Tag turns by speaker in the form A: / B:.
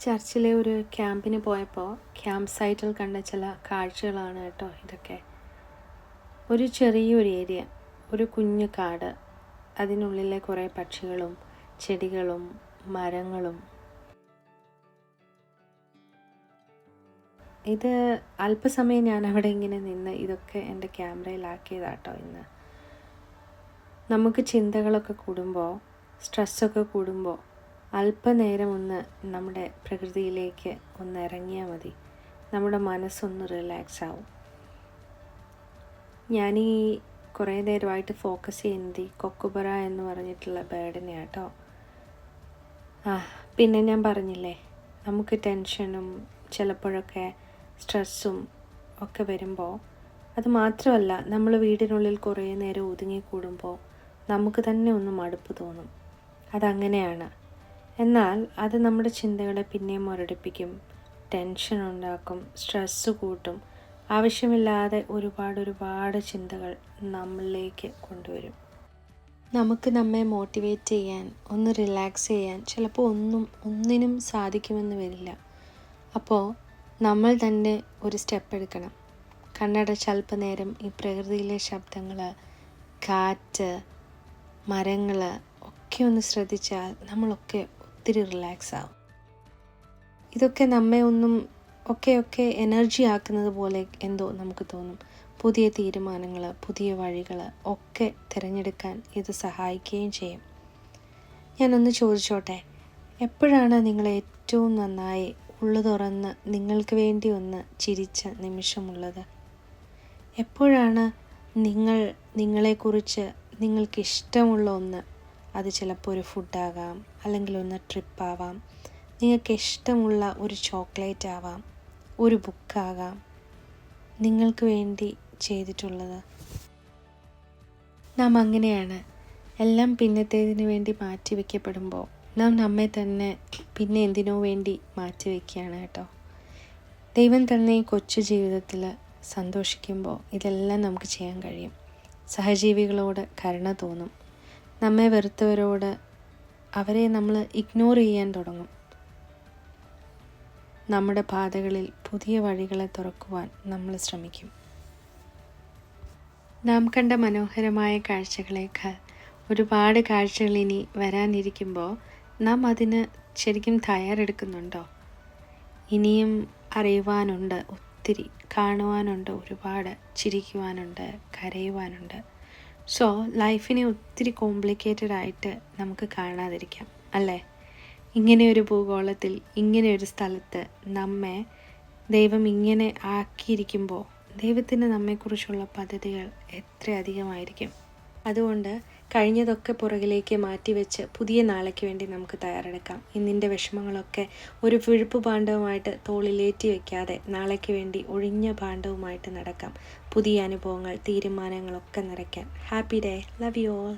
A: ചർച്ചിലെ ഒരു ക്യാമ്പിന് പോയപ്പോൾ ക്യാമ്പ് സൈറ്റിൽ കണ്ട ചില കാഴ്ചകളാണ് കേട്ടോ ഇതൊക്കെ. ഒരു ചെറിയൊരു ഏരിയ, ഒരു കുഞ്ഞു കാട്, അതിനുള്ളിലെ കുറേ പക്ഷികളും ചെടികളും മരങ്ങളും. ഇത് അല്പസമയം ഞാൻ അവിടെ ഇങ്ങനെ നിന്ന് ഇതൊക്കെ എൻ്റെ ക്യാമറയിലാക്കിയതാട്ടോ ഇന്ന്. നമുക്ക് ചിന്തകളൊക്കെ കൂടുമ്പോൾ, സ്ട്രെസ്സൊക്കെ കൂടുമ്പോൾ അല്പനേരം ഒന്ന് നമ്മുടെ പ്രകൃതിയിലേക്ക് ഒന്ന് ഇറങ്ങിയാൽ മതി. നമ്മുടെ മനസ്സൊന്ന് റിലാക്സ് ആവും. ഞാനീ കുറേ നേരമായിട്ട് ഫോക്കസ് ചെയ്യുന്നത് ഈ കൊക്കുബറ എന്ന് പറഞ്ഞിട്ടുള്ള ബേർഡിനെ കേട്ടോ. പിന്നെ ഞാൻ പറഞ്ഞില്ലേ, നമുക്ക് ടെൻഷനും ചിലപ്പോഴൊക്കെ സ്ട്രെസ്സും ഒക്കെ വരുമ്പോൾ, അത് മാത്രമല്ല നമ്മൾ വീടിനുള്ളിൽ കുറേ നേരം ഒതുങ്ങിക്കൂടുമ്പോൾ നമുക്ക് തന്നെ ഒന്ന് മടുപ്പ് തോന്നും. അതങ്ങനെയാണ്. എന്നാൽ അത് നമ്മുടെ ചിന്തകളെ പിന്നെയും മുരടിപ്പിക്കും, ടെൻഷൻ ഉണ്ടാക്കും, സ്ട്രെസ്സ് കൂട്ടും, ആവശ്യമില്ലാതെ ഒരുപാട് ചിന്തകൾ നമ്മളിലേക്ക് കൊണ്ടുവരും. നമുക്ക് നമ്മെ മോട്ടിവേറ്റ് ചെയ്യാൻ, ഒന്ന് റിലാക്സ് ചെയ്യാൻ ചിലപ്പോൾ ഒന്നിനും സാധിക്കുമെന്ന് വരില്ല. അപ്പോൾ നമ്മൾ തന്നെ ഒരു സ്റ്റെപ്പ് എടുക്കണം. കണ്ണടച്ച് അല്പനേരം ഈ പ്രകൃതിയിലെ ശബ്ദങ്ങൾ, കാറ്റ്, മരങ്ങൾ ഒക്കെ ഒന്ന് ശ്രദ്ധിച്ചാൽ നമ്മളൊക്കെ ഒത്തിരി റിലാക്സ് ആവും. ഇതൊക്കെ നമ്മെ ഒക്കെ എനർജി ആക്കുന്നത് പോലെ എന്തോ നമുക്ക് തോന്നും. പുതിയ തീരുമാനങ്ങൾ, പുതിയ വഴികൾ ഒക്കെ തിരഞ്ഞെടുക്കാൻ ഇത് സഹായിക്കുകയും ചെയ്യും. ഞാനൊന്ന് ചോദിച്ചോട്ടെ, എപ്പോഴാണ് നിങ്ങൾ ഏറ്റവും നന്നായി ഉള്ളു തുറന്ന് നിങ്ങൾക്ക് വേണ്ടി ഒന്ന് ചിരിച്ച നിമിഷമുള്ളത്? എപ്പോഴാണ് നിങ്ങളെക്കുറിച്ച് നിങ്ങൾക്കിഷ്ടമുള്ള ഒന്ന്, അത് ചിലപ്പോൾ ഒരു ഫുഡാകാം, അല്ലെങ്കിൽ ഒന്ന് ട്രിപ്പാവാം, നിങ്ങൾക്ക് ഇഷ്ടമുള്ള ഒരു ചോക്ലേറ്റ് ആവാം, ഒരു ബുക്കാകാം, നിങ്ങൾക്ക് വേണ്ടി ചെയ്തിട്ടുള്ളത്? നാം അങ്ങനെയാണ്. എല്ലാം പിന്നത്തേതിന് വേണ്ടി മാറ്റിവെക്കപ്പെടുമ്പോൾ നാം നമ്മെ തന്നെ പിന്നെ എന്തിനോ വേണ്ടി മാറ്റിവെക്കുകയാണ് കേട്ടോ. ദൈവം തന്നെ ഈ കൊച്ചു ജീവിതത്തിൽ സന്തോഷിക്കുമ്പോൾ ഇതെല്ലാം നമുക്ക് ചെയ്യാൻ കഴിയും. സഹജീവികളോട് കരുണ തോന്നും. നമ്മെ വെറുത്തവരോട് അവരെ നമ്മൾ ഇഗ്നോർ ചെയ്യാൻ തുടങ്ങും. നമ്മുടെ പാതകളിൽ പുതിയ വഴികളെ തുറക്കുവാൻ നമ്മൾ ശ്രമിക്കും. നാം കണ്ട മനോഹരമായ കാഴ്ചകളേക്കാൾ ഒരുപാട് കാഴ്ചകൾ ഇനി വരാനിരിക്കുമ്പോൾ നാം അതിന് ശരിക്കും തയ്യാറെടുക്കുന്നുണ്ടോ? ഇനിയും അറിയുവാനുണ്ട്, ഒത്തിരി കാണുവാനുണ്ട്, ഒരുപാട് ചിരിക്കുവാനുണ്ട്, കരയുവാനുണ്ട്. സോ ലൈഫിനെ ഒത്തിരി കോംപ്ലിക്കേറ്റഡ് ആയിട്ട് നമുക്ക് കാണാതിരിക്കാം, അല്ലേ? ഇങ്ങനെയൊരു ഭൂഗോളത്തിൽ, ഇങ്ങനെയൊരു സ്ഥലത്ത് നമ്മെ ദൈവം ഇങ്ങനെ ആക്കിയിരിക്കുമ്പോൾ ദൈവത്തിന് നമ്മെക്കുറിച്ചുള്ള പദ്ധതികൾ എത്രയധികമായിരിക്കും. അതുകൊണ്ട് കഴിഞ്ഞതൊക്കെ പുറകിലേക്ക് മാറ്റിവെച്ച് പുതിയ നാളേക്ക് വേണ്ടി നമുക്ക് തയ്യാറെടുക്കാം. ഇന്നിൻ്റെ വിഷമങ്ങളൊക്കെ ഒരു വിഴുപ്പ് ഭാണ്ഡവുമായിട്ട് തോളിലേറ്റി വയ്ക്കാതെ നാളേക്ക് വേണ്ടി ഒഴിഞ്ഞ ഭാണ്ഡവുമായിട്ട് നടക്കാം. പുതിയ അനുഭവങ്ങൾ, തീരുമാനങ്ങളൊക്കെ നിറയ്ക്കാൻ. Happy day. Love you all.